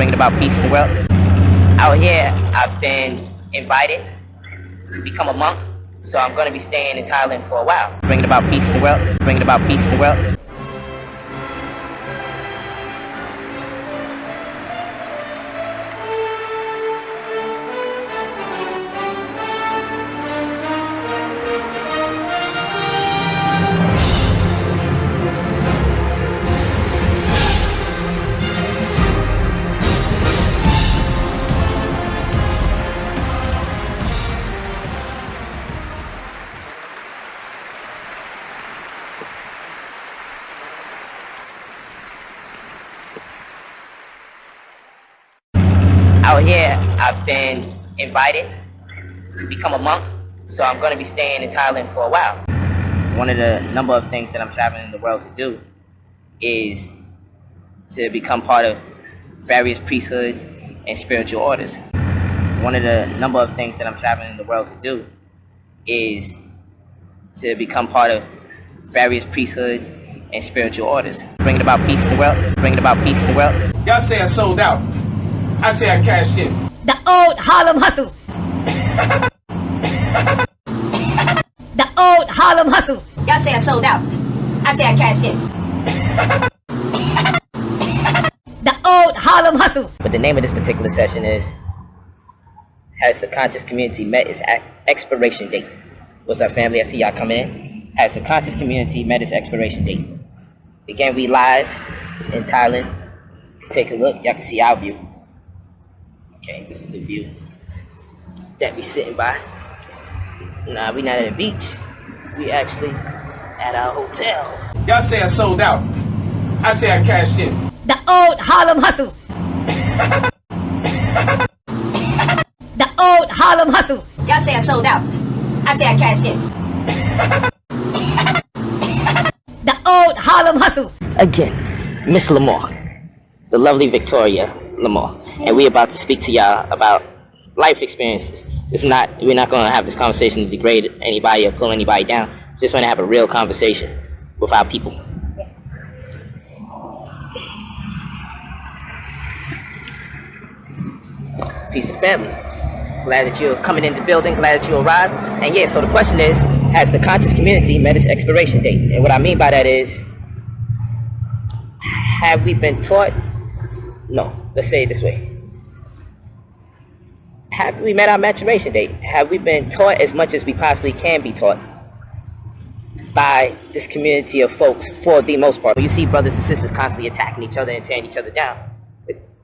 bringing about peace in the world. Out here, I've been invited to become a monk, so I'm going to be staying in Thailand for a while, bringing about peace in the world, bringing about peace in the world. Out here, I've been invited to become a monk, so I'm going to be staying in Thailand for a while. One of the number of things that I'm traveling the world to do is to become part of various priesthoods and spiritual orders. One of the number of things that I'm traveling the world to do is to become part of various priesthoods and spiritual orders. Bringing about peace in the world, bringing about peace in the world. Y'all say I sold out. I say I cashed in. The old Harlem hustle. The old Harlem hustle. Y'all say I sold out. I say I cashed in. The old Harlem hustle. But the name of this particular session is, has the conscious community met its expiration date? What's up, family? I see y'all coming in. Has the conscious community met its expiration date? Again, we live in Thailand. Take a look. Y'all can see our view. Okay, this is a view that we sitting by. Nah, we not at the beach. We actually at our hotel. Y'all say I sold out. I say I cashed in. The old Harlem hustle. The old Harlem hustle. Y'all say I sold out. I say I cashed in. The old Harlem hustle. Again, Miss Lamar, the lovely Victoria Lamar, and we're about to speak to y'all about life experiences. We're not going to have this conversation to degrade anybody or pull anybody down. Just want to have a real conversation with our people. Peace and family. Glad that you're coming into the building. Glad that you arrived. And yeah, so the question is, has the conscious community met its expiration date? And what I mean by that is, have we been taught? No, let's say it this way. Have we met our maturation date? Have we been taught as much as we possibly can be taught by this community of folks for the most part? When you see brothers and sisters constantly attacking each other and tearing each other down,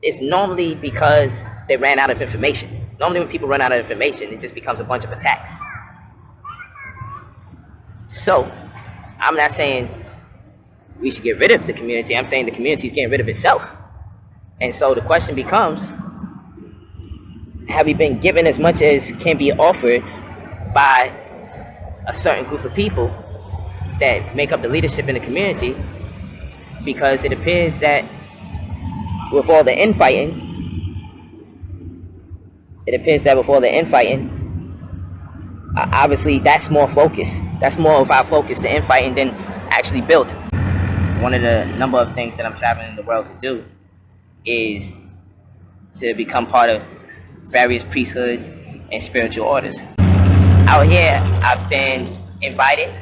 it's normally because they ran out of information. Normally when people run out of information, it just becomes a bunch of attacks. So, I'm not saying we should get rid of the community. I'm saying the community is getting rid of itself. And so the question becomes, have we been given as much as can be offered by a certain group of people that make up the leadership in the community? Because it appears that with all the infighting, obviously that's more focus. That's more of our focus, the infighting, than actually building. One of the number of things that I'm traveling the world to do is to become part of various priesthoods and spiritual orders. Out here, I've been invited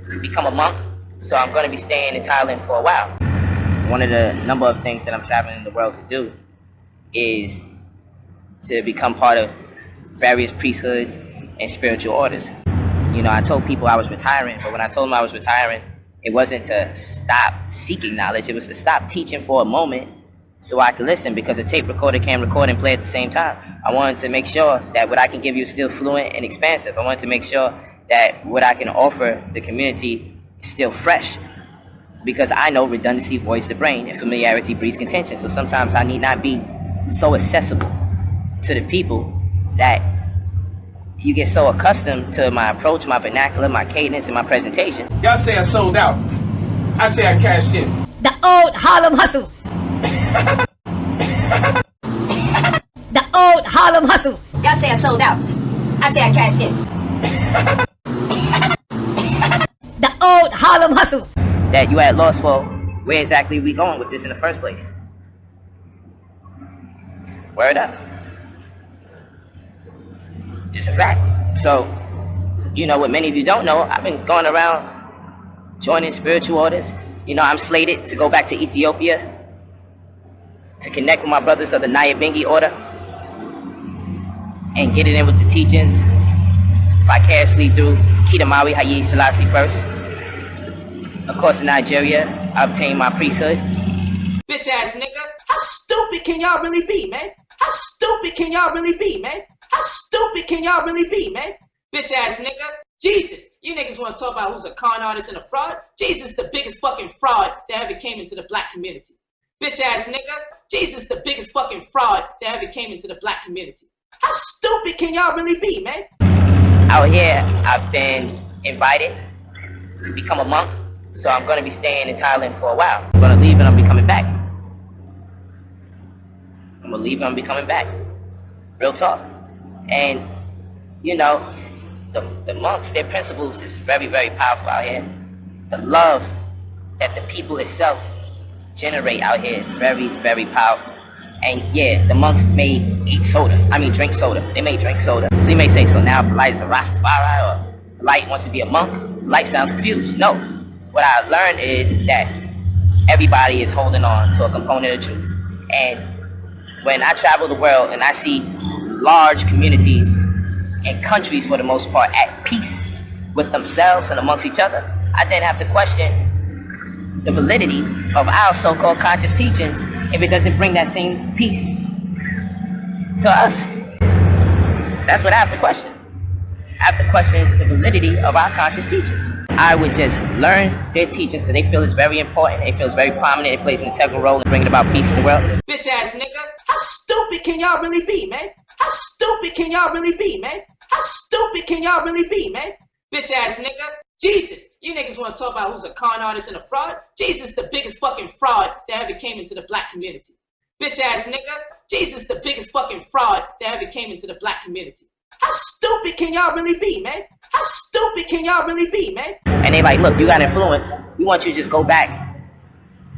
to become a monk, so I'm going to be staying in Thailand for a while. One of the number of things that I'm traveling the world to do is to become part of various priesthoods and spiritual orders. You know, I told people I was retiring, but when I told them I was retiring, it wasn't to stop seeking knowledge, it was to stop teaching for a moment so I could listen, because a tape recorder can record and play at the same time. I wanted to make sure that what I can give you is still fluent and expansive. I wanted to make sure that what I can offer the community is still fresh, because I know redundancy voids the brain and familiarity breeds contention. So sometimes I need not be so accessible to the people that you get so accustomed to my approach, my vernacular, my cadence, and my presentation. Y'all say I sold out. I say I cashed in. The old Harlem hustle. The old Harlem hustle. Y'all say I sold out. I say I cashed in. The old Harlem hustle. That you at loss for where exactly we going with this in the first place. Word up. It's a fact. So, you know, what many of you don't know, I've been going around joining spiritual orders. You know, I'm slated to go back to Ethiopia to connect with my brothers of the Nyabingi order and get it in with the teachings vicariously through Kidamawi Haile Selassie first. Of course, in Nigeria, I obtained my priesthood. Bitch ass nigga. How stupid can y'all really be, man? How stupid can y'all really be, man? How stupid can y'all really be, man? Bitch ass nigga. Jesus, you niggas want to talk about who's a con artist and a fraud? Jesus, the biggest fucking fraud that ever came into the black community. Bitch ass nigga. Jesus, the biggest fucking fraud that ever came into the black community. How stupid can y'all really be, man? Out here, I've been invited to become a monk, so I'm going to be staying in Thailand for a while. I'm going to leave and I'll be coming back. I'm going to leave and I'll be coming back. Real talk. And, you know, the monks, their principles is very, very powerful out here. The love that the people itself generate out here is very, very powerful. And yeah, the monks may drink soda. They may drink soda. So you may say, so now Polight is a Rastafari or Polight wants to be a monk? Polight sounds confused. No. What I learned is that everybody is holding on to a component of truth. And when I travel the world and I see large communities and countries for the most part at peace with themselves and amongst each other, I then have to question the validity of our so-called conscious teachings if it doesn't bring that same peace to us. That's what I have to question. I have to question the validity of our conscious teachings. I would just learn their teachings because they feel it's very important. They feel it's very prominent. It plays an integral role in bringing about peace in the world. Bitch ass nigga. How stupid can y'all really be, man? How stupid can y'all really be, man? How stupid can y'all really be, man? Bitch ass nigga. Jesus, you niggas want to talk about who's a con artist and a fraud? Jesus, the biggest fucking fraud that ever came into the black community. Bitch ass nigga. Jesus, the biggest fucking fraud that ever came into the black community. How stupid can y'all really be, man? How stupid can y'all really be, man? And they like, look, you got influence. We want you to just go back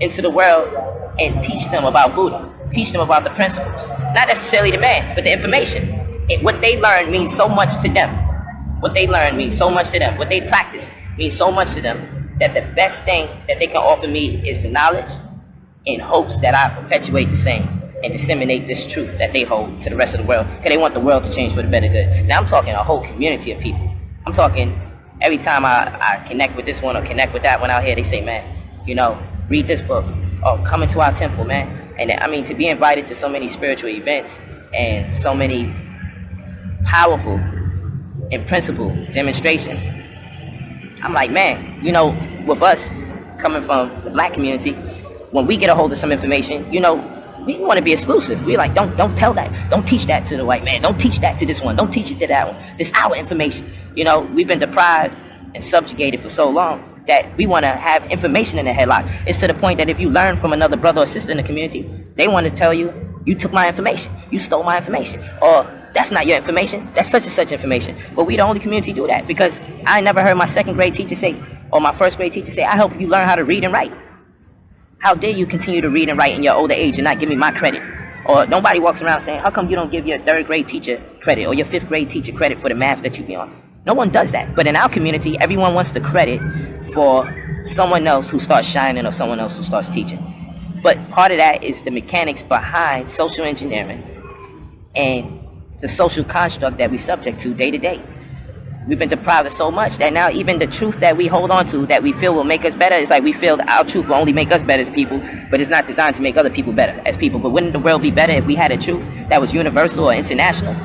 into the world and teach them about Buddha. Teach them about the principles. Not necessarily the man, but the information. What they learn means so much to them. What they learn means so much to them. What they practice means so much to them that the best thing that they can offer me is the knowledge in hopes that I perpetuate the same and disseminate this truth that they hold to the rest of the world because they want the world to change for the better good. Now I'm talking a whole community of people. I'm talking every time I connect with this one or connect with that one out here, they say, man, you know, read this book or come into our temple, man. And I mean, to be invited to so many spiritual events and so many powerful and principle demonstrations, I'm like, man, you know, with us coming from the black community, when we get a hold of some information, you know, we want to be exclusive. We're like, don't tell that. Don't teach that to the white man. Don't teach that to this one. Don't teach it to that one. This is our information. You know, we've been deprived and subjugated for so long that we want to have information in the headlock. It's to the point that if you learn from another brother or sister in the community, they want to tell you, you took my information. You stole my information. Or that's not your information. That's such and such information. But we the only community do that because I never heard my second grade teacher say, or my first grade teacher say, I help you learn how to read and write. How dare you continue to read and write in your older age and not give me my credit? Or nobody walks around saying, how come you don't give your third grade teacher credit or your fifth grade teacher credit for the math that you be on? No one does that. But in our community, everyone wants the credit for someone else who starts shining or someone else who starts teaching. But part of that is the mechanics behind social engineering and the social construct that we subject to day to day. We've been deprived of so much that now even the truth that we hold on to that we feel will make us better, it's like we feel that our truth will only make us better as people, but it's not designed to make other people better as people. But wouldn't the world be better if we had a truth that was universal or international?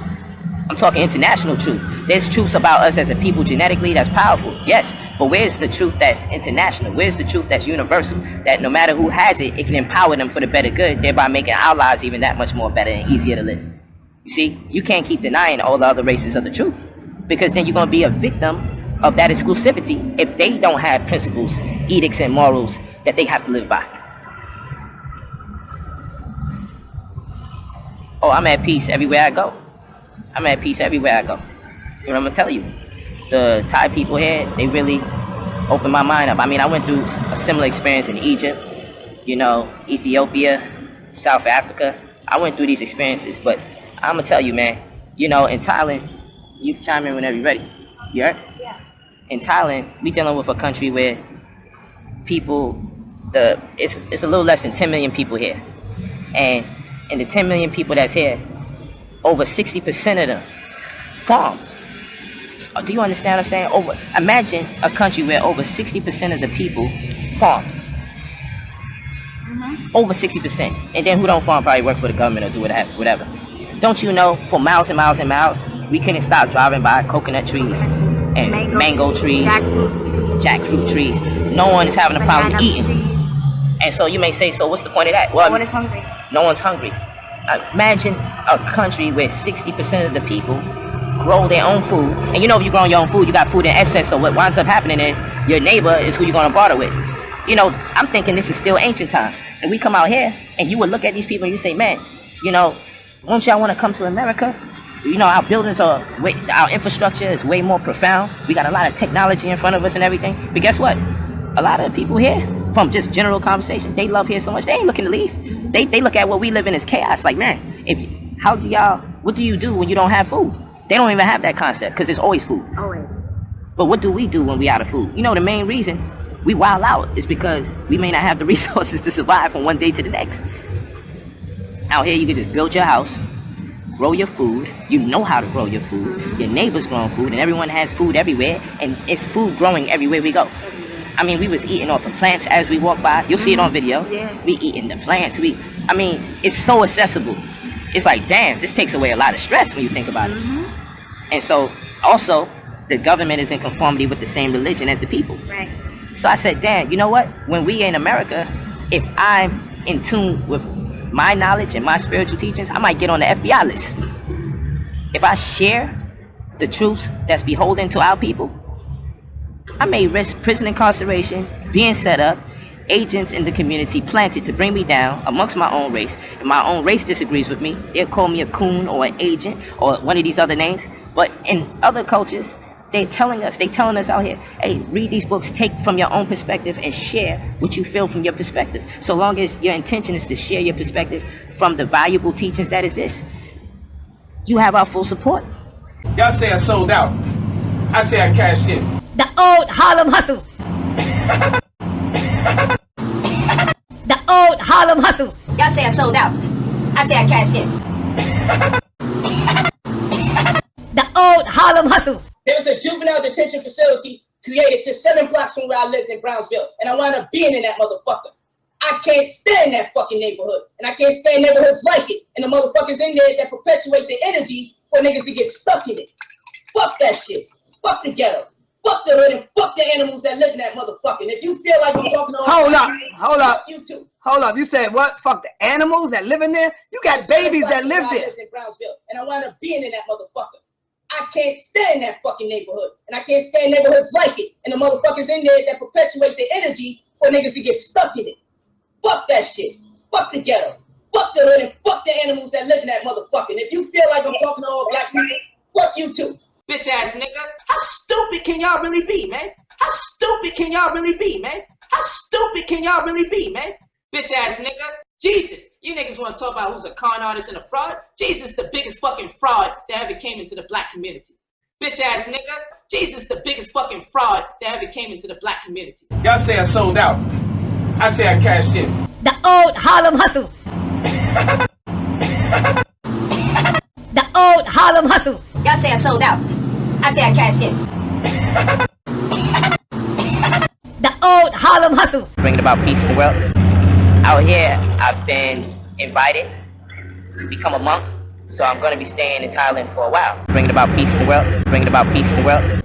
I'm talking international truth. There's truths about us as a people genetically that's powerful, yes, but where's the truth that's international? Where's the truth that's universal? That no matter who has it, it can empower them for the better good, thereby making our lives even that much more better and easier to live. You see, you can't keep denying all the other races of the truth, because then you're going to be a victim of that exclusivity if they don't have principles, edicts, and morals that they have to live by. Oh, I'm at peace everywhere I go. I'm at peace everywhere I go. You know what I'm going to tell you? The Thai people here, they really opened my mind up. I mean, I went through a similar experience in Egypt, you know, Ethiopia, South Africa. I went through these experiences, but I'm gonna tell you, man. You know, in Thailand, you can chime in whenever you're ready. You heard? Yeah. In Thailand, we dealing with a country where people, it's a little less than 10 million people here, and in the 10 million people that's here, over 60% of them farm. Do you understand what I'm saying? Imagine a country where over 60% of the people farm. Over 60%. And then who don't farm probably work for the government or do whatever. Don't you know, for miles and miles and miles, we couldn't stop driving by coconut trees and mango trees, jackfruit trees. No one is having a problem eating. And so you may say, so what's the point of that? Well, No one is hungry. no one's hungry. Imagine a country where 60% of the people grow their own food. And you know, if you grow your own food, you got food in excess. So what winds up happening is your neighbor is who you're going to barter with. You know, I'm thinking this is still ancient times. And we come out here and you would look at these people and you say, man, you know, won't y'all want to come to America? You know, our buildings are, our infrastructure is way more profound. We got a lot of technology in front of us and everything. But guess what? A lot of the people here, from just general conversation, they love here so much, they ain't looking to leave. They look at what we live in as chaos. Like, man, what do you do when you don't have food? They don't even have that concept because there's always food. Always. But what do we do when we out of food? You know, the main reason we wild out is because we may not have the resources to survive from one day to the next. Out here, you can just build your house, grow your food. You know how to grow your food. Your neighbor's growing food, and everyone has food everywhere. And it's food growing everywhere we go. I mean, we was eating off of plants as we walk by. You'll see it on video. Yeah. We eating the plants. I mean, it's so accessible. It's like, damn, this takes away a lot of stress when you think about it. And so, also, the government is in conformity with the same religion as the people. Right. So I said, damn, you know what? When we in America, if I'm in tune with my knowledge and my spiritual teachings, I might get on the FBI list. If I share the truths that's beholden to our people, I may risk prison incarceration, being set up, agents in the community planted to bring me down amongst my own race. If my own race disagrees with me, they'll call me a coon or an agent or one of these other names. But in other cultures, they telling us out here, hey, read these books, take from your own perspective and share what you feel from your perspective. So long as your intention is to share your perspective from the valuable teachings that is this, you have our full support. Y'all say I sold out. I say I cashed in. The old Harlem hustle. The old Harlem hustle. Y'all say I sold out. I say I cashed in. The old Harlem hustle. There was a juvenile detention facility created just 7 blocks from where I lived in Brownsville, and I wound up being in that motherfucker. I can't stand that fucking neighborhood, and I can't stand neighborhoods like it, and the motherfuckers in there that perpetuate the energies for niggas to get stuck in it. Fuck that shit. Fuck the ghetto. Fuck the hood, and fuck the animals that live in that motherfucker. And if you feel like I'm talking to Hold up. fuck you too. Hold up. You said what? Fuck the animals that live in there? You got babies that live there. I lived in Brownsville, and I wound up being in that motherfucker. I can't stand that fucking neighborhood, and I can't stand neighborhoods like it, and the motherfuckers in there that perpetuate the energies for niggas to get stuck in it. Fuck that shit. Fuck the ghetto. Fuck the hood, and fuck the animals that live in that motherfucker. And if you feel like I'm talking to all black people, fuck you too. Bitch ass nigga. How stupid can y'all really be, man? How stupid can y'all really be, man? How stupid can y'all really be, man? Bitch ass nigga. Jesus, you niggas want to talk about who's a con artist and a fraud? Jesus, the biggest fucking fraud that ever came into the black community. Bitch ass nigga. Jesus, the biggest fucking fraud that ever came into the black community. Y'all say I sold out. I say I cashed in. The old Harlem hustle. The old Harlem hustle. Y'all say I sold out. I say I cashed in. The old Harlem hustle. Bringing about peace in the world. Out here, I've been invited to become a monk, so I'm going to be staying in Thailand for a while. Bringing about peace in the world. Bringing about peace in the world.